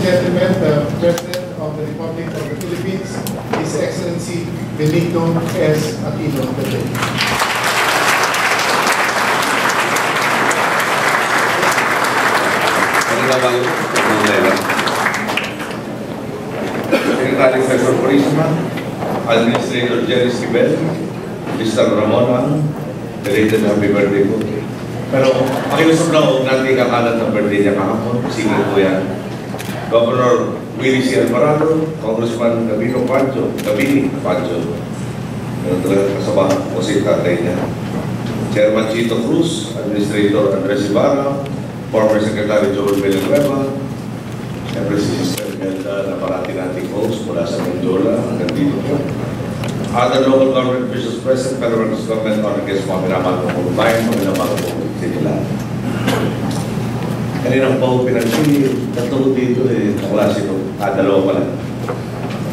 and gentlemen, the President of the Republic of the Philippines, His Excellency Benigno S. Aquino III. Secretary Session Purisma, Administrator Jerry Sibel, Mr. Ramon, belated happy birthday po. Pero pakiusap na huwag natin kakalat ng birthday niya kahapon. Sige po yan. Governor Willie C. Alvarado, Congressman Gabino Pancho, meron talaga kasama po si tatay niya. Chairman Chito Cruz, Administrator Andres Ibarra, former Secretary Joel Villanueva, siyempre si Sister Melda na parati nating host mula sa Menjola hanggang dito po. Other local government officials present, federal government, honor guests, mga minamahal ng kumbayan, mga minamahal ng sila. Kaninang pa ko pinag-share, katulad dito kaklase ko, dalawa pa lang.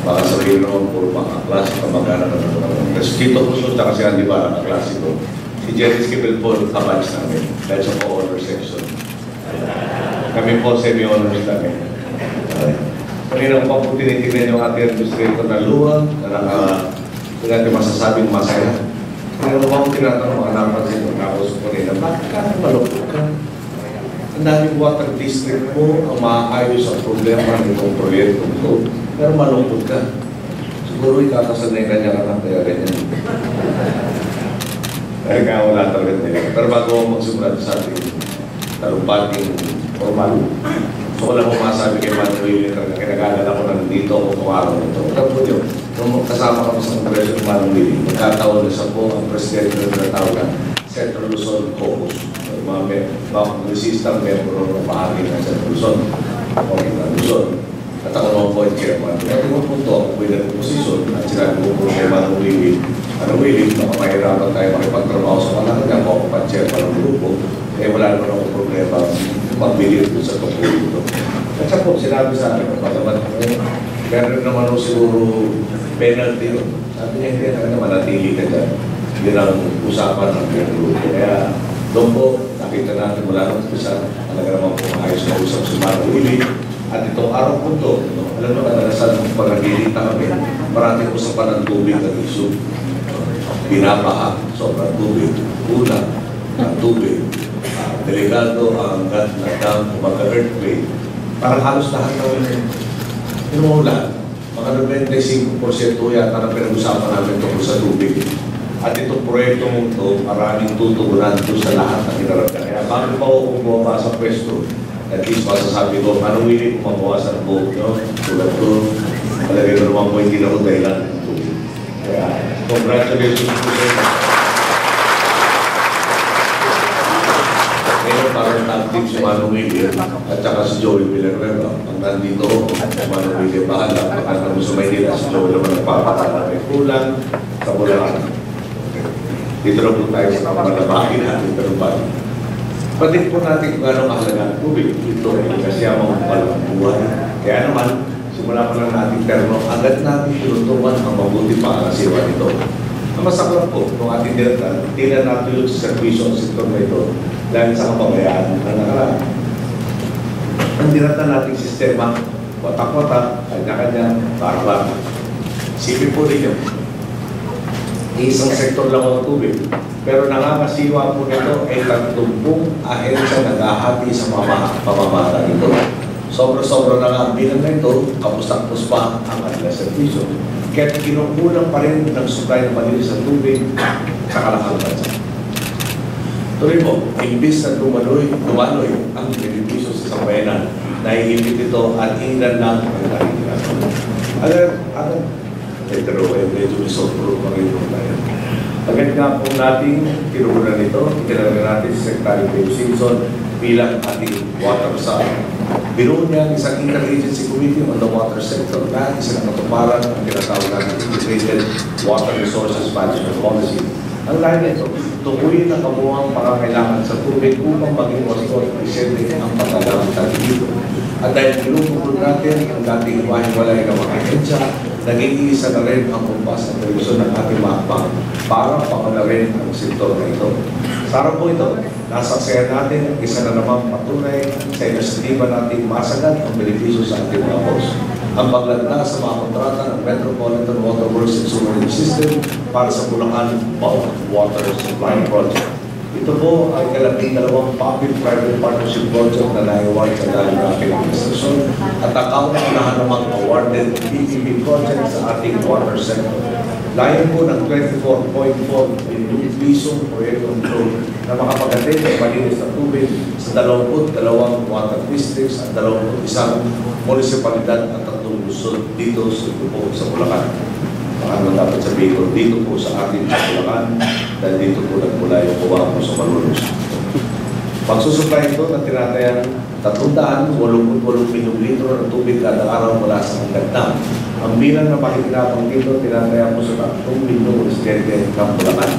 Baka sabihin naman puro mga klase pa mag-anak ng Kasi Chito Cruz at si Andy Barra, kaklase ko. Si Jerry Esquivel po, kabatch namin. Dahil sa po-honor section. Kami po semi-honors namin. Kaninang pa po tinitignan yung ating administrator na luwag, na hindi natin masasabing masaya. Pero ba kung tinatanong mga napansin ko, nakauso ko nila, bakit ka malupot ka? Ang daming water district mo ang maayos ang problema nitong proyekto ito. Pero malupot ka. Siguro ikakasanay ka niya ka kaya ganyan. Dahil nga wala talaga nila. Pero bago ako magsimula sa ating talumpating formal, so wala akong masabi kay Manuel na kinagagala ko na nandito ako kung araw nito. Alam po yun, nung kasama kami sa Kongreso ng Manuel, magkataon na sa po ang presidente na natawag Central Luzon Caucus. Mga kongresistang membro ng bahagi ng Central Luzon. Okay na Luzon. At ako naman po yung chairman. Kaya pinupunto ako po yung posisyon at sinabi ko po kay Manuel, baka mahirapan tayo makipagtrabaho sa Malaga, ako pa chairman ng grupo. Eh wala naman ako problema pagbilir ko sa tungkol ito. At saka po, sinabi sa akin, pagkaman meron naman ako siguro penalty. Sabi niya, hindi na manatili ka dyan. Yun ang usapan ng grupo. Kaya doon po, nakita natin mula ng umpisa, talaga naman po maayos na usap si Marco Willie. At itong araw po ito, alam mo kadalasan ng pag-agilita kami, marami po sa panang tubig at iso. Binabaha, sobrang tubig, ulan, ang tubig. Delikado ang gat na dam, kumaka-earthquake. Parang halos lahat ng inuulan. Mga 95% yata na pinag-usapan namin tungkol sa tubig. At itong proyektong ito, maraming tutugunan doon sa lahat ng hinarapkan. Kaya bago pa ako bumaba sa pwesto, at least masasabi ko, anong willing kung mabawasan ang buhok nyo? Tulad ko, malagay ko naman po hindi na ko dahilan ng tubig. Kaya, congratulations po sa inyo. Ngayon, parang active si Mano Willie at saka si Joel Villanueva. Ang nandito, si Mano Willie bahala. Pagkatapos mo sa Maynila, si Joel naman nagpapakala. May kulang sa Bulacan. Dito na po tayo sa malabagin natin talumpati. Patin po natin kung gano'ng mahalaga ang tubig. Ito ay kasi ang mga palang buhay. Kaya naman, simula pa lang natin terno, agad natin tinutukan ang mabuti pangasiwa nito. Ang masaklap po, kung ating direkta, tingnan natin yung servisyo ng sektor na ito dahil sa kapabayaan ng nakaraan. Ang direkta nating sistema, watak-watak, kanya-kanya, barbar. Isipin po rin yun. Isang sektor lang ang tubig. Pero nangangasiwa po nito ay 30 ahensya naghahati sa pamamata nito. Sobra-sobra na nga ang bilang na ito, kapos-tapos pa ang kanilang servisyo. Kaya kinukulang pa rin ng supply ng malinis ng tubig sa kalakang bansa. Tuloy po, imbis na lumaloy ang benepisyo sa sambayanan, naiipit ito at ilan lang ang narinig. Pero medyo misopro pa rin tayo. Agad nga po natin kinukunan nito, itinalaga natin si Secretary Dave Simpson bilang ating water side. Biro niya ang isang interagency committee on the water sector na isang katuparan ang tinatawag natin Integrated Water Resources Management Policy. Ang lahat nito, tukuyin ang kabuuang pangangailangan sa tubig upang maging wasto at presente ang pagkagamit natin dito. At dahil pinupulot natin ang dating iwahiwalay na mga ahensya, nag-iisa na rin ang kumpas at direksyon ng ating makbang para pangunarin ang sektor na ito. Sa araw po ito, nasaksihan natin ang isa na namang patunay sa inisyatiba nating masagad ang benepisyo sa ating mga boss. Ang paglagda sa mga kontrata ng Metropolitan Water Works and Sewerage System para sa Bulacan Bulk Water Supply Project. Ito po ay kalabing dalawang public-private partnership project na na-award sa daling ating administrasyon at ang kauna-unahan namang awarded PPP project sa ating water sector. Layan po ng 24.4 billion pisong proyektong ito na makapagatid ng malinis na tubig sa 22 water districts at 21 munisipalidad at 3 lungsod dito sa Bulacan. Ano dapat sabihin ko, dito po sa ating Bulacan, dahil dito po nagmula yung kuha po sa Malulus. Pagsusupply ito na tinatayang 388 milyong litro ng tubig kada araw mula sa hanggang dam. Ang bilang na pakikinabang dito, tinatayang po sa 3 milyong residente ng Bulacan.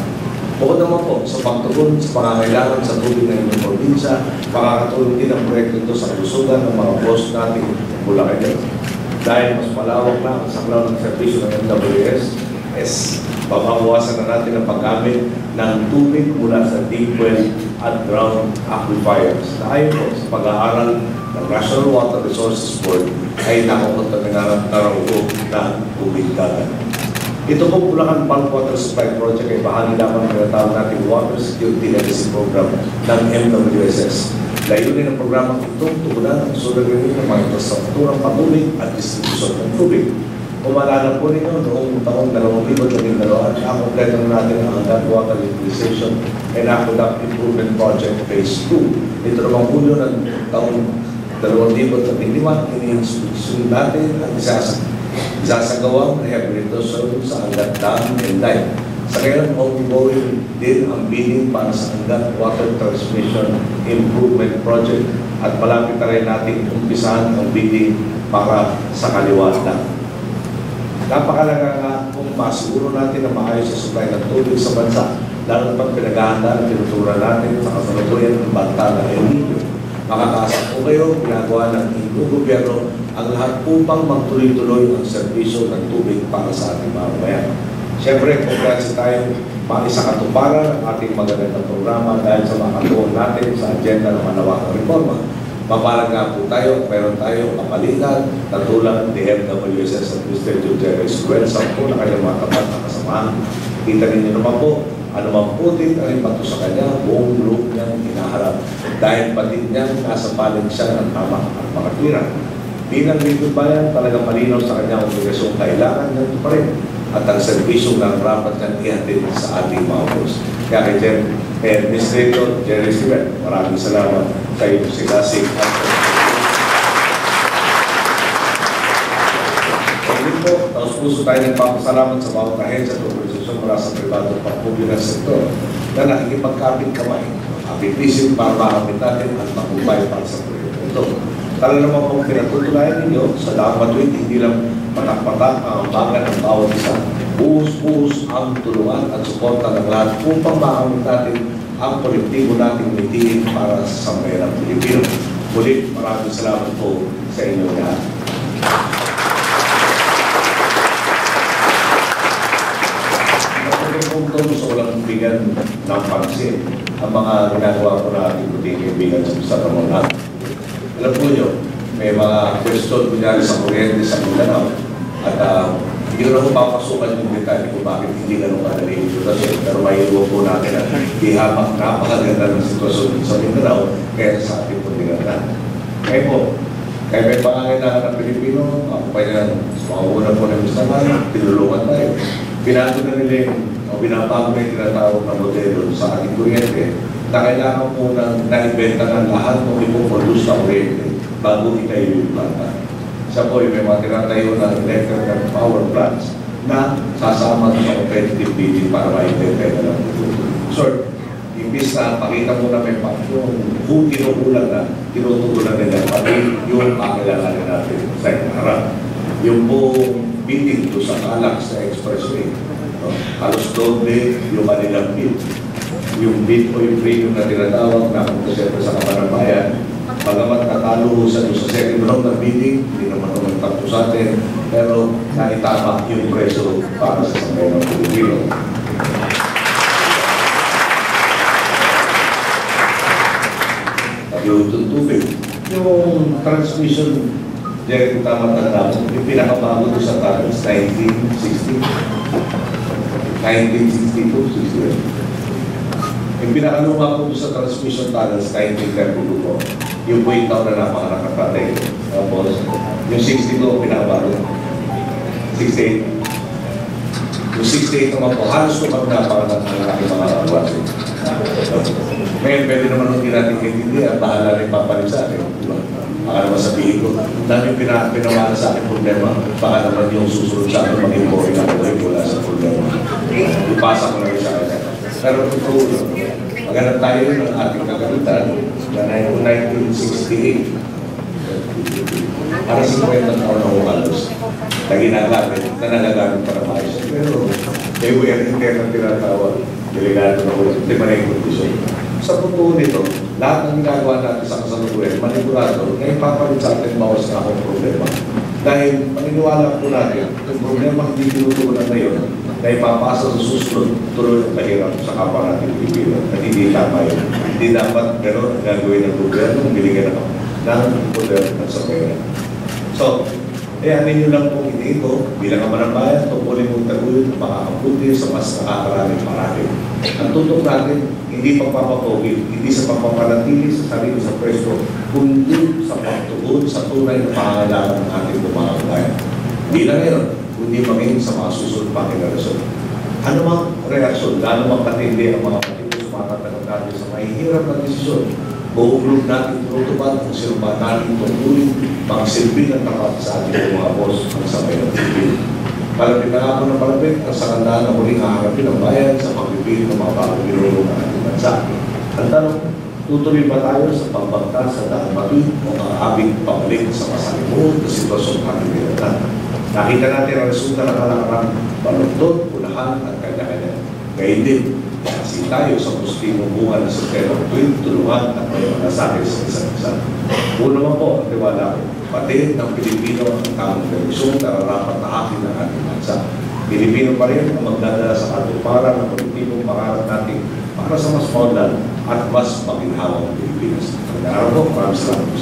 Bukod naman po sa pagtugon sa pangangailangan sa tubig ng inyong probinsya, makakatulong din ang proyekto ito sa kalusugan ng mga boss natin Bulacan. Dahil mas malawak na ang saklaw ng servisyo ng MWS, babawasan na natin ang paggamit ng tubig mula sa deep well at ground aquifers. Dahil po sa pag-aaral ng National Water Resources Board ay nakakontaminarang taranggo ng tubig dagat. Ito po Bulacan Bulk Water Supply Project ay bahagi lamang ng tinatawag nating Water Security Legacy Program ng MWSS. Layunin ng programang ito tugunan ang suliranin ng mga infrastrukturang patubig at distribusyon ng tubig. Kumalala po ninyo noong taong 2012 ang kompleto natin ang Hanggang Water Utilization and Aqueduct Improvement Project Phase 2. Ito naman po yun ng taong 2015, iniinstruksyon natin ang isasagawang rehabilitasyon sa Hanggang Dam and Line. Sa ngayon, ongoing din ang bidding para sa Hanggang Water Transmission Improvement Project at malapit na rin natin umpisahan ang bidding para sa kaliwa na. Napakalaga nga kung masiguro natin na maayos sa supply ng tubig sa bansa, lalo pag pinaghahanda at tinutura natin sa kasalukuyan ng banta ng El Niño. Makakaasa po kayo, ginagawa ng inyong gobyerno ang lahat upang magtuloy-tuloy ang serbisyo ng tubig para sa ating mga bayan. Siyempre, congrats tayo maisakatuparan ang ating magandang programa dahil sa mga katuon natin sa agenda ng malawakang reforma. Mapalag nga po tayo, meron tayo kapalitan, katulad ni MWSS at Mr. Jerry Square, sa po na kanyang mga tapat na kasamahan. Kita ninyo naman po, anumang putin ang ipato sa kanya, buong group niyang hinaharap. Dahil pati niyang nasa paling siya ng tama at makatwiran. Bilang Lingkod Bayan, talagang malinaw sa kanyang obligasyong kailangan niya ito pa rin at ang servisyo ng rapat niyang ihatid sa ating mga boss. Kaya kay Administrator Jerry Square, maraming salamat sa iyong sigasig at po, taos puso tayo nagpapasalamat sa bawat ahensya at organisasyon mula sa pribado at pampublikang sektor na nakikipagkapit kamay, apipisip para makamit natin at makumbay para sa proyekto ito. Talaga naman pong pinatutunayan ninyo sa dapat tweet, hindi lang patak-patak ang ambangan ng bawat isa. Buhos-buhos ang tulungan at suporta ng lahat upang makamit natin ang kolektibo nating mitiin para sa sambayanang Pilipino. Muli, maraming salamat po sa inyo lahat. Punto sa walang bigyan ng pansin ang mga ginagawa ko na ating puting kaibigan sa Ramon natin. Alam po nyo, may mga question kunyari sa kuryente sa Mindanao at hindi ko na po papasukan yung detalye kung bakit hindi ganun kadali yung sitwasyon. Pero maiiwan po natin at ihamak napakaganda ng sitwasyon sa Mindanao kaya sa ating putingan natin. Kaya po, kaya may pangangailangan ng Pilipino, ako pa yan, mga una po ng Mistaman, tinulungan tayo. Pinato na nila yung binabago na yung tinatawag na modelo sa ating kuryente na kailangan po nang naibenta ng lahat ng ipoproduce sa kuryente bago itayo yung planta. Siya po yung may mga tinatayo ng electric and power plants na sasama sa competitive bidding para maibenta ng produto. So, imbis na pakita mo na may yung tinutulan na tinutulan nila pati yung kakailangan natin sa harap. Yung po bidding to sa Calax sa expressway. Halos doble yung kanilang bid. Yung bid o yung premium na tinatawag na kung siyempre sa Kapanang Bayan, Bagamat natalo sa second round ng meeting, hindi naman ito nagtakto sa atin, pero naitama yung preso para sa sambayan ng Pilipino. Yung tubig, yung transmission, direct tama tanda mo, yung pinakabago doon sa tunnels, 1960, 1962, 61. Yung pinakaluma po doon sa transmission tunnels, 1932 po. Yung po yung taon na napakanakapatay. Tapos, yung 62 ang pinabago. 68. Yung 68 naman po, halos ko napakanakapatay ng aking mga awas. Ngayon, pwede naman hindi natin kaintindihan, bahala rin papalit sa akin. Baka naman sabihin ko, dami pinamahal sa akin problema, baka naman yung susunod sa akin maging boring ako rin wala sa problema. Ipasa ko na rin sa akin. Pero totoo, maghanap tayo ng ating kagamitan na 1968. Para 50 taon na umalos na ginagamit, na nagagamit para maayos. Pero may wear and tear na tinatawag, delegado na ulit, di ba na yung kondisyon. Sa totoo nito, lahat ng ginagawa natin sa kasalukuyan, manipulado, na ipapalit sa atin bawas na akong problema. Dahil paniniwala po natin, yung problema hindi tinutugunan na yun, na ipapasa sa susunod, tuloy ang mahirap sa kapwa natin Pilipino. At hindi tama yun. Hindi dapat gano'n ang gagawin ng gobyerno, biligyan ng poder ng sambayanan. So, ninyo lang pong iniito, bilang naman ang bayan, tungkulin mong tagulin, makakabuti sa mas nakakaraming marami. Ang tutok natin, hindi pagpapapogi, hindi sa pagpapanatili sa sarili sa pwesto, kundi sa pagtugon sa tunay na pangangailangan ng ating mga bayan. Hindi lang yun, kundi maging sa mga susunod pang generasyon. Ano mang reaksyon, lalo mang katindi ang mga patibos matatanong natin sa mahihirap na desisyon, buong group natin tinutupad kung sino ba natin tungkulin mga silbi ng tapat sa ating mga boss ng sambayan ng Pilipino. Palapit na nga po ng palapit ang sakandaan na muling haharapin ang bayan sa pagpipili ng mga bagong binulo ng ating bansa. Ang tanong, tutuloy ba tayo sa pagbagtas sa dahil mati o maaabing pabalik sa masalimuot na sitwasyon ng ating binatan? Nakita natin ang resulta ng kalakarang balugtod, unahan at kanya-kanya. Gayun din, kasi tayo sa positibong bunga ng September 20, tulungan at may malasakit sa isa't isa. Una naman po, ang tiwala ko, pati ng Pilipino ang tamang direksyon na nararapat na akin ng ating bansa. Pilipino pa rin ang magdadala sa katuparan ng politibong pangarap natin para sa mas maunlad at mas maginhawang Pilipinas. Ang araw po, maraming salamat po.